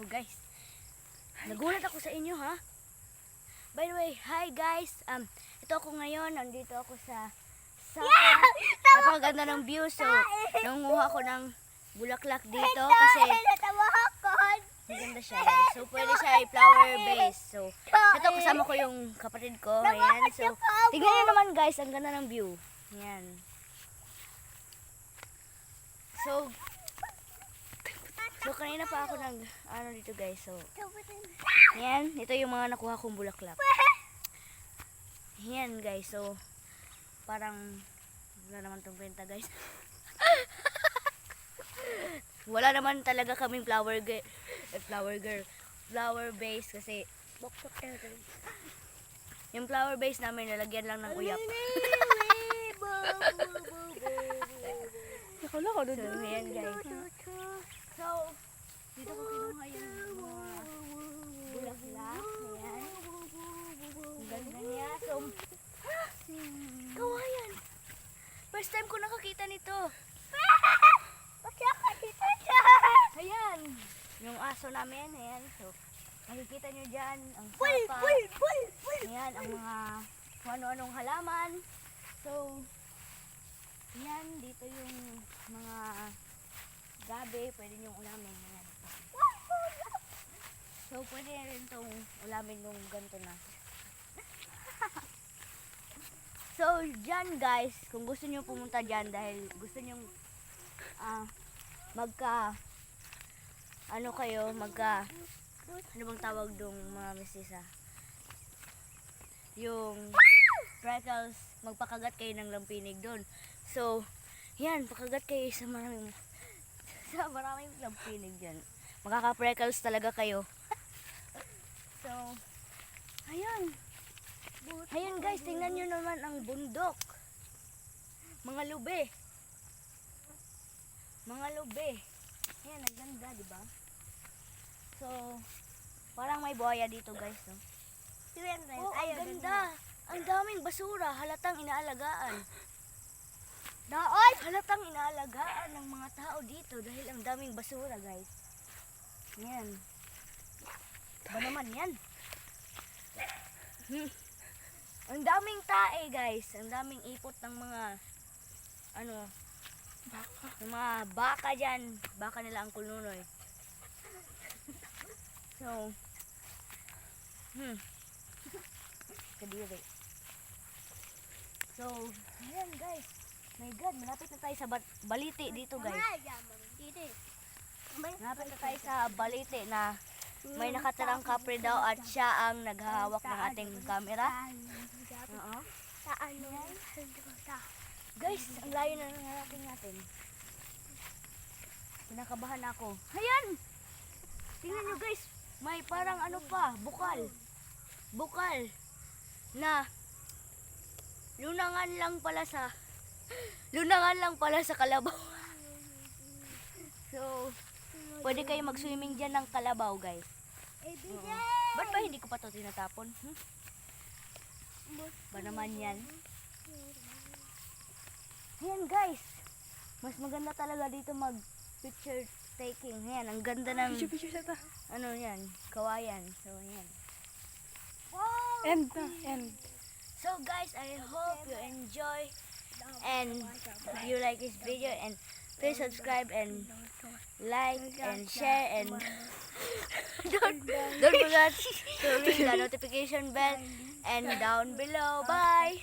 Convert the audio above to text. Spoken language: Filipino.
ako guys. Nagulat ako sa inyo ha. By the way, hi guys. Ito ako ngayon, nandito ako sa Sapa. Napakaganda ng view, so nangunguha ko ng bulaklak dito kasi maganda siya guys. So pwede siya i-flower base. So ito kasama ko yung kapatid ko. Ayan. So tignan nyo naman guys, ang ganda ng view. Ayan. So kanina pa ako dito guys. So ayan, ito yung mga nakuha kong bulaklak. Ayan guys. So parang wala naman tong benta guys. Wala naman talaga kaming flower base kasi yung flower base namin nalagyan lang ng uyap. Nakala ko doon. So ayan guys. So dito ko kinuha yung mga bulaklak. Ayan. Ang ganda niya. So kawayan. First time ko nakakita nito. Ayan. Yung aso namin. Ayan. So makikita nyo dyan ang sapa. Ayan. Ang mga kung ano-anong halaman. So ayan. Dito yung mga gabi. Pwede nyong ulamin. Ayan. So pwede rin itong ulamin nung ganito na. So, dyan guys, kung gusto nyo pumunta dyan dahil gusto nyo ano bang tawag dong mga misisa? Yung freckles, magpakagat kayo ng lampinig doon. So, yan, pakagat kayo sa maraming lampinig dyan. Makaka-freckles talaga kayo. So, ayun. Ayun guys, tingnan nyo naman ang bundok. Mga lube. Ayan, ang ganda, diba? So, parang may buhaya dito guys. No? Oh, ang ganda. Ang daming basura, halatang inaalagaan. Halatang inaalagaan ng mga tao dito dahil ang daming basura guys. Ayan. Ba naman yan? Ang daming tae guys, ang daming ipot ng mga baka dyan, baka nila ang kulnunoy. So kadiri. So ayan guys, my god, malapit na tayo sa Balite dito guys. Malapit na tayo sa Balite na may nakatirang kapre daw at siya ang naghahawak ng ating camera. Guys, ang layo na nangarating natin. Kinakabahan ako. Ayan! Tingnan nyo guys, may parang bukal na lunangan lang pala sa kalabaw. So, pwede kayo mag-swimming dyan ng kalabaw guys. Ba't ba hindi ko pa ito tinatapon? Ba naman yan? Ayan guys, mas maganda talaga dito mag picture taking. Ayan, ang ganda ng yan, kawayan. So ayan. End. So guys, I hope you enjoy and you like this video, and please subscribe and like and share and don't forget to ring the notification bell and down below. Bye.